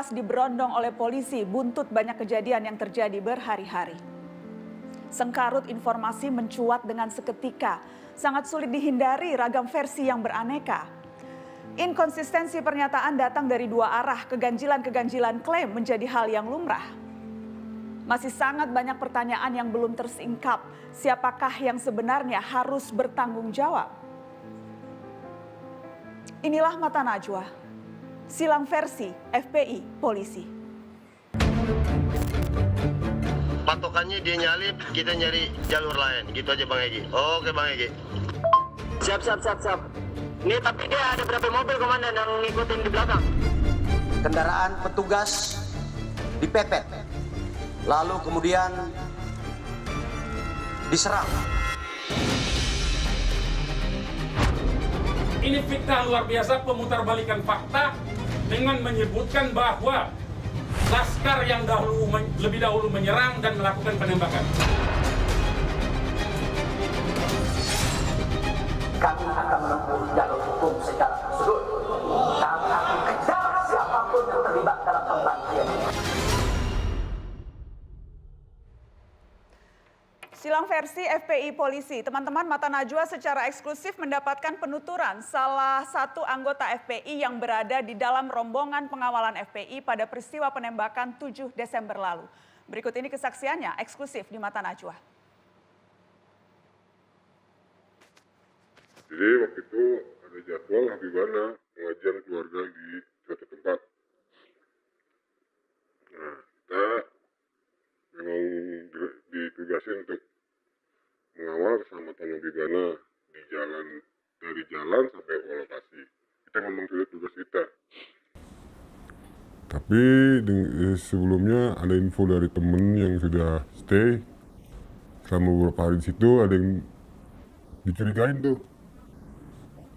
Diberondong oleh polisi buntut banyak kejadian yang terjadi berhari-hari. Sengkarut informasi mencuat dengan seketika, sangat sulit dihindari ragam versi yang beraneka. Inkonsistensi pernyataan datang dari dua arah, keganjilan-keganjilan klaim menjadi hal yang lumrah. Masih sangat banyak pertanyaan yang belum tersingkap, siapakah yang sebenarnya harus bertanggung jawab? Inilah Mata Najwa. Silang versi FPI Polisi. Patokannya dia nyalip, kita nyari jalur lain. Gitu aja Bang Egi. Oke Bang Egi. Siap. Ini tapi dia ada berapa mobil komandan yang ngikutin di belakang? Kendaraan petugas dipepet, lalu kemudian diserang. Ini fitnah luar biasa, pemutarbalikan fakta dengan menyebutkan bahwa laskar yang lebih dahulu menyerang dan melakukan penembakan. Kami akan menempuh jalur hukum secara absolut. Kami akan kejar siapapun yang terlibat dalam pembantian. Silang versi FPI Polisi, teman-teman Mata Najwa secara eksklusif mendapatkan penuturan salah satu anggota FPI yang berada di dalam rombongan pengawalan FPI pada peristiwa penembakan 7 Desember lalu. Berikut ini kesaksiannya eksklusif di Mata Najwa. Jadi waktu itu ada jadwal Habibana pengajian keluarga di suatu tempat. Nah, kita memang ditugasin untuk mengawal keselamatan Habibana di jalan, dari jalan sampai ke lokasi. Kita memang sudah tugas kita. Tapi sebelumnya ada info dari temen yang sudah stay selama beberapa hari di situ, ada yang dicurigain tuh.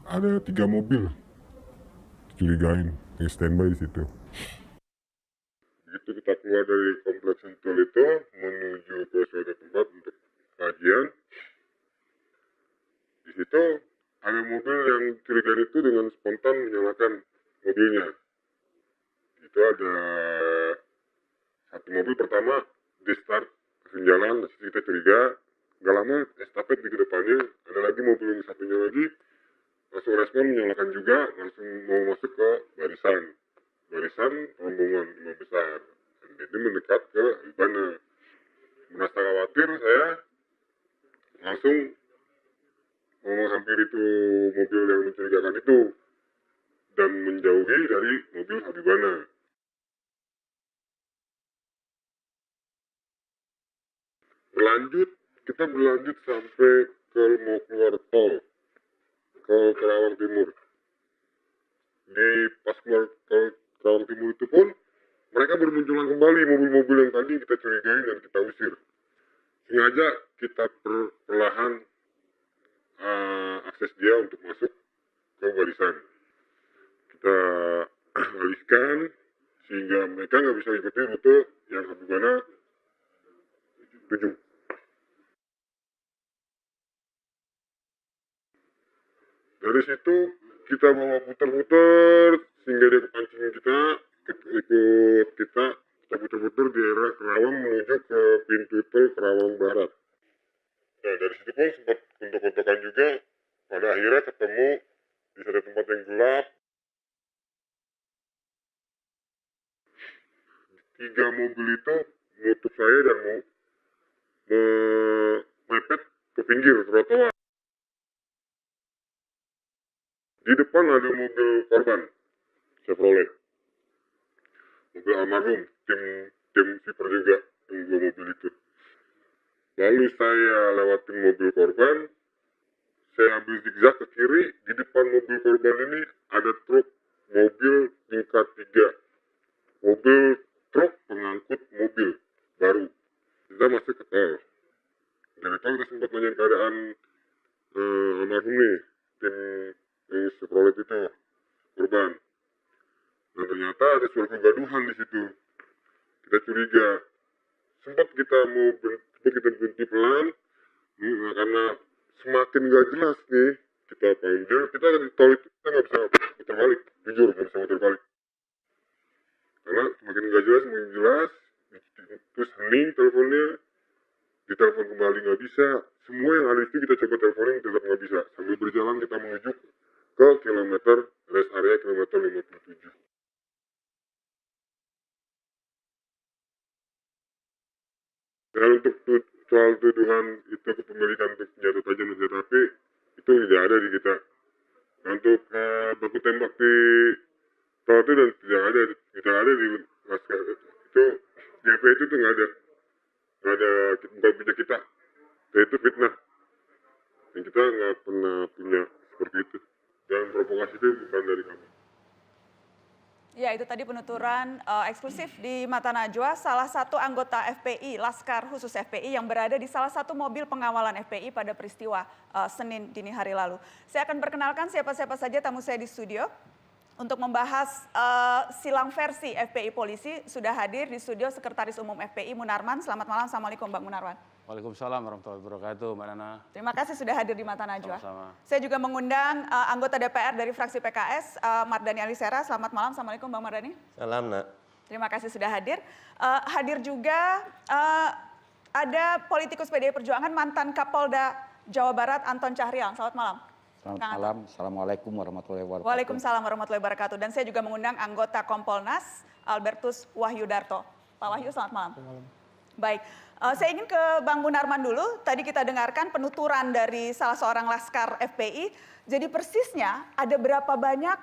Ada 3 mobil dicurigain yang standby di situ. Begitu kita keluar dari kompleks Sentul itu menuju ke suatu tempat untuk kajian, di situ ada mobil yang dicurigain itu dengan spontan menyalakan mobilnya. Itu ada satu mobil pertama di start ke jalan, kita curiga. Gak lama estafet di depannya ada lagi mobil yang satunya lagi langsung respon menyalakan juga, langsung mau masuk ke barisan rombongan 5 besar. Dan jadi mendekat ke Habibana. Merasa khawatir, saya langsung mau menghampiri itu mobil yang mencurigakan itu dan menjauhi dari mobil Habibana. Kita berlanjut sampai ke mau keluar tol ke Kerawang Timur. Di pas keluar ke Kerawang Timur itu pun mereka bermunculan kembali mobil-mobil yang tadi kita curigai dan kita usir. Sengaja kita perlahan akses dia untuk masuk ke barisan. Kita alihkan sehingga mereka nggak bisa ikuti rute yang Habibana tuju. Dari situ kita bawa putar-putar sehingga dia kepancing kita putar-putar di daerah Kerawang menuju ke pintu tol Kerawang Barat. Nah dari situ pun sempat kontak-kontakan juga, pada akhirnya ketemu di satu tempat yang gelap. 3 mobil itu menutup saya dan mau mepet ke pinggir trotoar. Di depan ada mobil korban, Chevrolet. Mobil almarhum, tim sipir juga, yang 2 mobil itu. Lalu saya lewatin mobil korban, saya ambil zigzag ke kiri, di depan mobil korban ini ada truk mobil tingkat 3. Mobil truk pengangkut mobil baru. Kita masuk ke tol. Dari tol kita sempat nanya keadaan almarhum nih, tim Chevrolet itu korban. Dan ternyata ada suara kegaduhan di situ. Kita curiga. Sempat kita berhenti pelan, karena semakin gak jelas nih kita panggil. Kita di tol itu kita nggak bisa putar balik, jujur nggak bisa putar balik. Karena semakin nggak jelas, semakin jelas. Terus hening teleponnya, ditelepon kembali nggak bisa. Semua yang ada itu kita coba teleponin tetap nggak bisa. Sambil berjalan kita menuju ke kilometer rest area kilometer 57. Dan untuk soal tuduhan itu kepemilikan untuk senjata tajam dan senjata api itu tidak ada di kita. Untuk baku tembak di pesawat itu dan tidak ada di laskar itu GP itu tuh nggak ada bukan punya kita. Dan itu fitnah. Dan kita nggak pernah punya seperti itu. Dan provokasi itu bukan dari kami. Ya, itu tadi penuturan eksklusif di Mata Najwa, salah satu anggota FPI, Laskar Khusus FPI yang berada di salah satu mobil pengawalan FPI pada peristiwa Senin dini hari lalu. Saya akan perkenalkan siapa-siapa saja tamu saya di studio. Untuk membahas silang versi FPI Polisi, sudah hadir di studio Sekretaris Umum FPI Munarman. Selamat malam, Assalamualaikum Bang Munarman. Waalaikumsalam warahmatullahi wabarakatuh, Mbak Nana. Terima kasih sudah hadir di Mata Najwa. Sama-sama. Saya juga mengundang anggota DPR dari fraksi PKS, Mardani Alisera. Selamat malam, Assalamualaikum Bang Mardani. Salam, Nak. Terima kasih sudah hadir. Hadir juga ada politikus PDI Perjuangan, mantan Kapolda Jawa Barat, Anton Cahrial. Selamat malam. Selamat malam, Assalamualaikum warahmatullahi wabarakatuh. Waalaikumsalam warahmatullahi wabarakatuh. Dan saya juga mengundang anggota Kompolnas, Albertus Wahyudarto. Pak Wahyu, selamat malam. Baik, saya ingin ke Bang Munarman dulu. Tadi kita dengarkan penuturan dari salah seorang laskar FPI. Jadi persisnya ada berapa banyak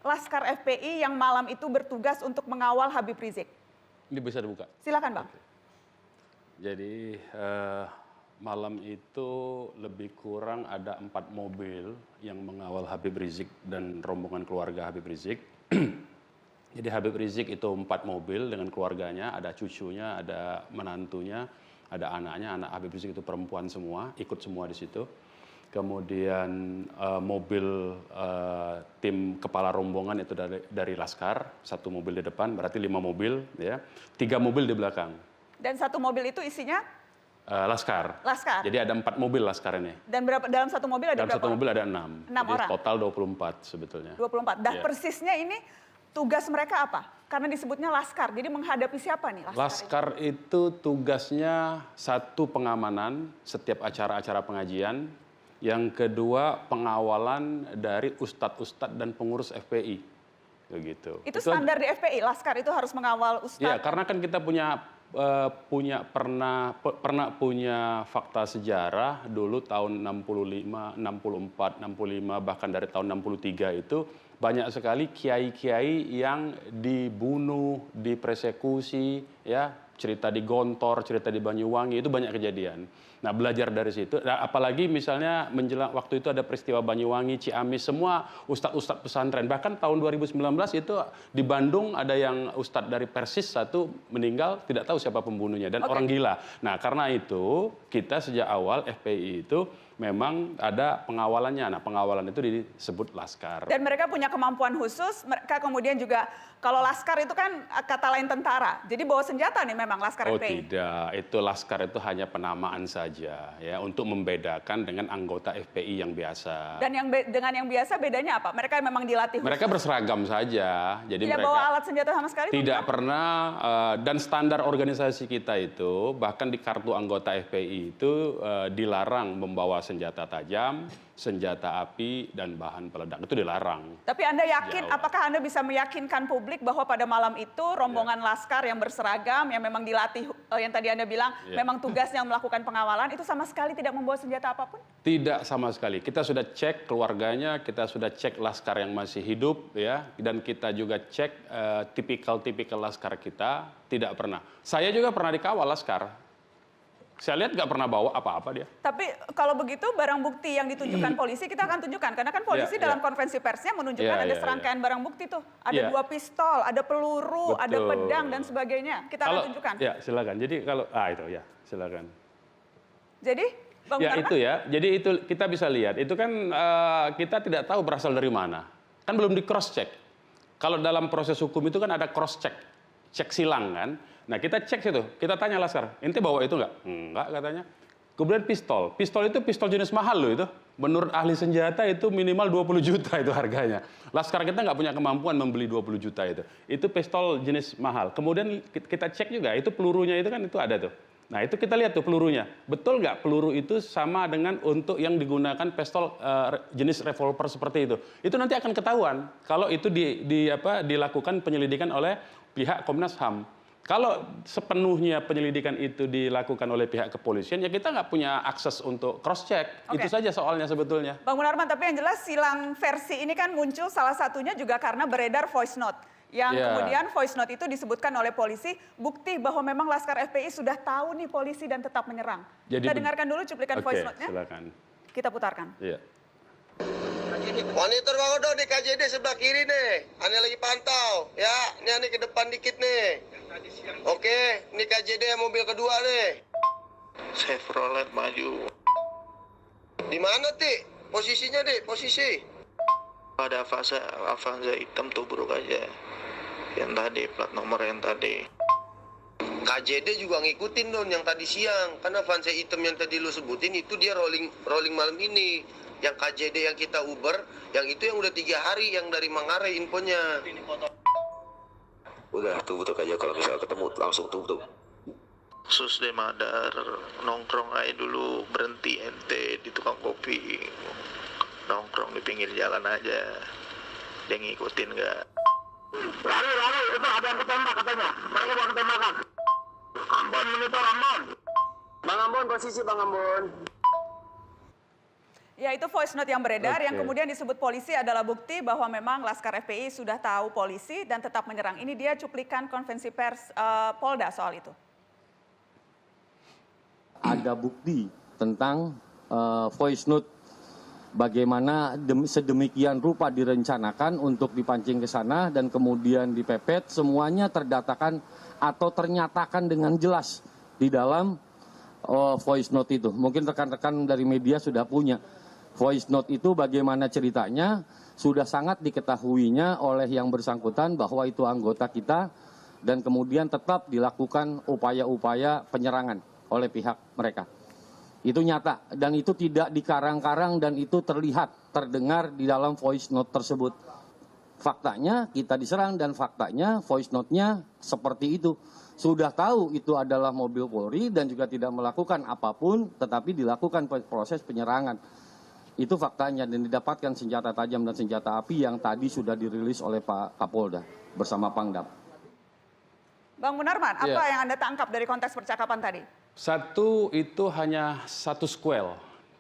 laskar FPI yang malam itu bertugas untuk mengawal Habib Rizik? Ini bisa dibuka. Silakan Bang. Jadi malam itu lebih kurang ada 4 mobil yang mengawal Habib Rizik dan rombongan keluarga Habib Rizik. Jadi Habib Rizik itu 4 mobil dengan keluarganya, ada cucunya, ada menantunya, ada anaknya. Anak Habib Rizik itu perempuan semua, ikut semua di situ. Kemudian mobil tim kepala rombongan itu dari Laskar, 1 mobil di depan, berarti 5 mobil, ya, 3 mobil di belakang. Dan 1 mobil itu isinya? Laskar. Laskar. Jadi ada 4 mobil Laskar ini. Dan dalam 1 mobil ada berapa? Dalam 1 mobil ada 6. 6 orang. Total 24 sebetulnya. 24. Dah persisnya ini tugas mereka apa? Karena disebutnya Laskar. Jadi menghadapi siapa nih Laskar itu tugasnya 1 pengamanan setiap acara-acara pengajian. Yang kedua pengawalan dari ustadz-ustadz dan pengurus FPI. Begitu. Itu standar di FPI. Laskar itu harus mengawal ustadz. Ya, karena kan kita pernah punya fakta sejarah dulu tahun 65, 64, 65 bahkan dari tahun 63 itu banyak sekali kiai-kiai yang dibunuh, dipersekusi, ya, cerita di Gontor, cerita di Banyuwangi itu banyak kejadian. Nah, belajar dari situ, nah, apalagi misalnya menjelang waktu itu ada peristiwa Banyuwangi, Ciamis, semua ustadz-ustadz pesantren. Bahkan tahun 2019 itu di Bandung ada yang ustadz dari Persis 1 meninggal, tidak tahu siapa pembunuhnya dan orang gila. Nah, karena itu kita sejak awal FPI itu memang ada pengawalannya. Nah, pengawalan itu disebut Laskar. Dan mereka punya kemampuan khusus, mereka kemudian juga, kalau Laskar itu kan kata lain tentara. Jadi bawa senjata nih memang Laskar FPI. Oh tidak, itu Laskar itu hanya penamaan saja ya untuk membedakan dengan anggota FPI yang biasa. Dan dengan yang biasa bedanya apa? Mereka memang dilatih khusus. Mereka berseragam saja. Jadi tidak mereka bawa alat senjata sama sekali? Tidak pernah, dan standar organisasi kita itu bahkan di kartu anggota FPI itu dilarang membawa senjata tajam, senjata api, dan bahan peledak. Itu dilarang. Tapi Anda yakin, apakah Anda bisa meyakinkan publik bahwa pada malam itu rombongan Laskar yang berseragam, yang memang dilatih, yang tadi Anda bilang, memang tugasnya melakukan pengawalan, itu sama sekali tidak membawa senjata apapun? Tidak sama sekali. Kita sudah cek keluarganya, kita sudah cek Laskar yang masih hidup, ya, dan kita juga cek tipikal-tipikal Laskar kita, tidak pernah. Saya juga pernah dikawal Laskar. Saya lihat nggak pernah bawa apa-apa dia. Tapi kalau begitu barang bukti yang ditunjukkan polisi kita akan tunjukkan. Karena kan polisi dalam konferensi persnya menunjukkan ada serangkaian barang bukti tuh. Ada 2 pistol, ada peluru, ada pedang dan sebagainya. Kita akan tunjukkan. Ya silakan. Jadi kalau, itu ya silakan. Jadi Bang Munarman? Itu ya, jadi itu kita bisa lihat. Itu kan kita tidak tahu berasal dari mana. Kan belum di cross check. Kalau dalam proses hukum itu kan ada cross check. Cek silang kan. Nah kita cek situ, kita tanya Laskar, ente bawa itu nggak? Enggak katanya. Kemudian pistol. Pistol itu pistol jenis mahal loh itu. Menurut ahli senjata itu minimal 20 juta itu harganya. Laskar kita nggak punya kemampuan membeli 20 juta itu. Itu pistol jenis mahal. Kemudian kita cek juga, itu pelurunya itu kan itu ada tuh. Nah itu kita lihat tuh pelurunya. Betul nggak peluru itu sama dengan untuk yang digunakan pistol jenis revolver seperti itu. Itu nanti akan ketahuan kalau itu dilakukan penyelidikan oleh pihak Komnas HAM. Kalau sepenuhnya penyelidikan itu dilakukan oleh pihak kepolisian, ya kita nggak punya akses untuk cross-check. Itu saja soalnya sebetulnya. Bang Munarman, tapi yang jelas silang versi ini kan muncul salah satunya juga karena beredar voice note. Yang kemudian voice note itu disebutkan oleh polisi, bukti bahwa memang Laskar FPI sudah tahu nih polisi dan tetap menyerang. Kita dengarkan dulu cuplikan voice note-nya. Silakan. Kita putarkan. Iya. Monitor Bang Odo di KJD sebelah kiri nih. Ane lagi pantau. Ya, ini Ane ke depan dikit nih. Oke, ini KJD mobil kedua nih. Chevrolet maju. Di mana, Ti? Posisinya, Di? Posisi. Ada Avanza hitam tubruk aja. Yang tadi, plat nomor yang tadi. KJD juga ngikutin Don yang tadi siang. Karena Avanza hitam yang tadi lu sebutin itu dia rolling malam ini. Yang KJD yang kita Uber, yang itu yang udah 3 hari yang dari Manggarai infonya. Udah tutup aja, kalau misalnya ketemu langsung tutup. Susde Madar nongkrong aja dulu, berhenti ente di tukang kopi, nongkrong di pinggir jalan aja. Dia ngikutin nggak? Lalu, itu ada yang ketembak katanya. Mereka mau ketembakan. Ambon monitor, Ambon. Bang Ambon, posisi Bang Ambon. Ya, itu voice note yang beredar yang kemudian disebut polisi adalah bukti bahwa memang Laskar FPI sudah tahu polisi dan tetap menyerang. Ini dia cuplikan konvensi pers Polda soal itu. Ada bukti tentang voice note bagaimana sedemikian rupa direncanakan untuk dipancing ke sana dan kemudian dipepet, semuanya terdatakan atau ternyatakan dengan jelas di dalam voice note itu. Mungkin rekan-rekan dari media sudah punya. Voice note itu bagaimana ceritanya sudah sangat diketahuinya oleh yang bersangkutan bahwa itu anggota kita dan kemudian tetap dilakukan upaya-upaya penyerangan oleh pihak mereka. Itu nyata dan itu tidak dikarang-karang dan itu terlihat, terdengar di dalam voice note tersebut. Faktanya kita diserang dan faktanya voice note-nya seperti itu. Sudah tahu itu adalah mobil Polri dan juga tidak melakukan apapun tetapi dilakukan proses penyerangan. Itu faktanya dan didapatkan senjata tajam dan senjata api yang tadi sudah dirilis oleh Pak Kapolda bersama Pangdam. Bang Munarman, apa yang Anda tangkap dari konteks percakapan tadi? Satu, itu hanya satu squel,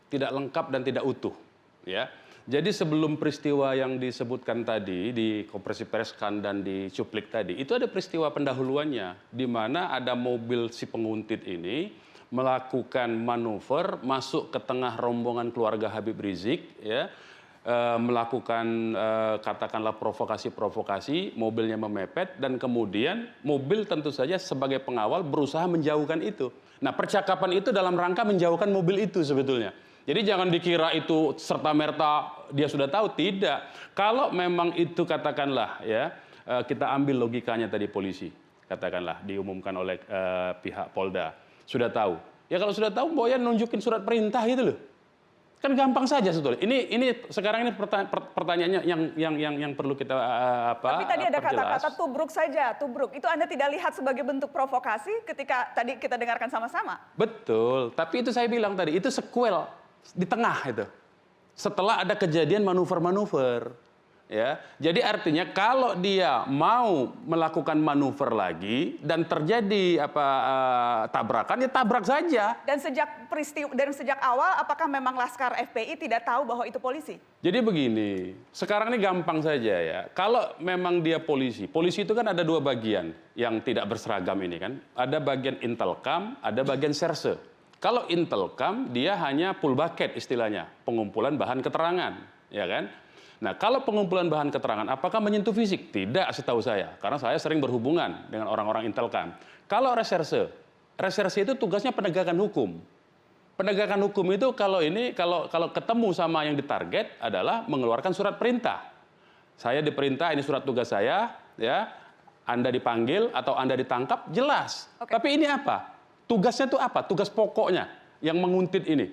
tidak lengkap dan tidak utuh. Ya. Jadi sebelum peristiwa yang disebutkan tadi di konferensi pers dan di cuplik tadi, itu ada peristiwa pendahuluannya, di mana ada mobil si penguntit ini melakukan manuver masuk ke tengah rombongan keluarga Habib Rizik, ya, melakukan katakanlah provokasi-provokasi, mobilnya memepet dan kemudian mobil tentu saja sebagai pengawal berusaha menjauhkan itu. Nah, percakapan itu dalam rangka menjauhkan mobil itu sebetulnya. Jadi jangan dikira itu serta-merta dia sudah tahu, tidak. Kalau memang itu katakanlah ya, kita ambil logikanya tadi polisi, katakanlah diumumkan oleh pihak Polda, sudah tahu. Ya kalau sudah tahu, Boyan nunjukin surat perintah gitu loh. Kan gampang saja sebetulnya. Ini sekarang ini pertanyaannya yang perlu kita Tapi tadi ada perjelas. kata-kata tubruk saja, tubruk. Itu Anda tidak lihat sebagai bentuk provokasi ketika tadi kita dengarkan sama-sama? Betul, tapi itu saya bilang tadi, itu sequel di tengah itu. Setelah ada kejadian manuver-manuver. Ya, jadi artinya kalau dia mau melakukan manuver lagi dan terjadi tabrakan, ya tabrak saja. Dan sejak awal, apakah memang Laskar FPI tidak tahu bahwa itu polisi? Jadi begini, sekarang ini gampang saja ya. Kalau memang dia polisi itu kan ada 2 bagian yang tidak berseragam ini kan. Ada bagian intelkam, ada bagian serse. Kalau intelkam dia hanya full bucket istilahnya, pengumpulan bahan keterangan, ya kan? Nah, kalau pengumpulan bahan keterangan, apakah menyentuh fisik? Tidak, setahu saya. Karena saya sering berhubungan dengan orang-orang intelkam. Kalau reserse itu tugasnya penegakan hukum. Penegakan hukum itu kalau ketemu sama yang ditarget adalah mengeluarkan surat perintah. Saya diperintah, ini surat tugas saya, ya. Anda dipanggil atau Anda ditangkap, jelas. Tapi ini apa? Tugasnya itu apa? Tugas pokoknya. yang menguntit ini.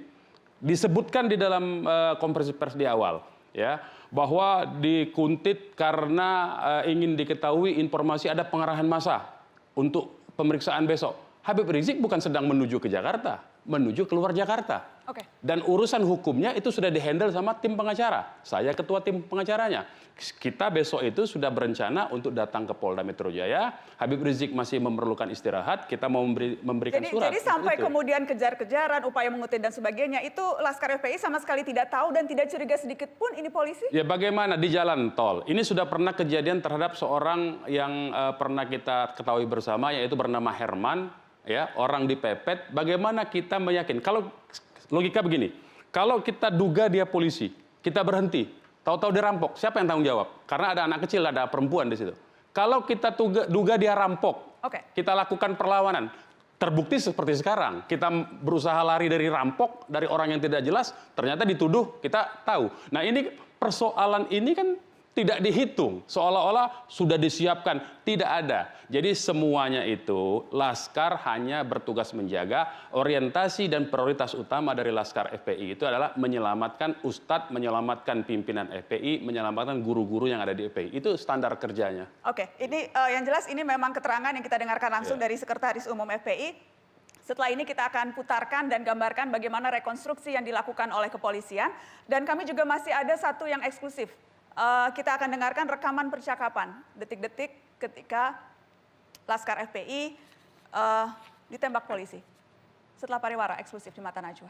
Disebutkan di dalam konferensi pers di awal, ya, bahwa dikuntit karena ingin diketahui informasi ada pengerahan massa untuk pemeriksaan besok. Habib Rizik bukan sedang menuju ke Jakarta, menuju keluar Jakarta. Oke. Dan urusan hukumnya itu sudah dihandle sama tim pengacara. Saya ketua tim pengacaranya. Kita besok itu sudah berencana untuk datang ke Polda Metro Jaya. Habib Rizik masih memerlukan istirahat. Kita mau memberikan surat. Jadi sampai itu. kemudian kejar-kejaran, upaya menguntit dan sebagainya, itu Laskar FPI sama sekali tidak tahu dan tidak curiga sedikit pun ini polisi? Ya bagaimana di jalan tol. Ini sudah pernah kejadian terhadap seorang yang pernah kita ketahui bersama, yaitu bernama Herman. Ya, orang dipepet. Bagaimana kita meyakin? Kalau logika begini, kalau kita duga dia polisi, kita berhenti, tahu-tahu dia rampok, siapa yang tanggung jawab? Karena ada anak kecil, ada perempuan di situ. Kalau kita duga dia rampok, kita lakukan perlawanan, terbukti seperti sekarang, kita berusaha lari dari rampok, dari orang yang tidak jelas, ternyata dituduh, kita tahu. Nah ini persoalan ini kan tidak dihitung, seolah-olah sudah disiapkan, tidak ada. Jadi semuanya itu Laskar hanya bertugas menjaga. Orientasi dan prioritas utama dari Laskar FPI itu adalah menyelamatkan Ustadz, menyelamatkan pimpinan FPI, menyelamatkan guru-guru yang ada di FPI. Itu standar kerjanya. Oke, ini yang jelas ini memang keterangan yang kita dengarkan langsung dari Sekretaris Umum FPI. Setelah ini kita akan putarkan dan gambarkan bagaimana rekonstruksi yang dilakukan oleh kepolisian. Dan kami juga masih ada satu yang eksklusif. Kita akan dengarkan rekaman percakapan detik-detik ketika Laskar FPI ditembak polisi. Setelah pariwara eksklusif di Mata Najwa.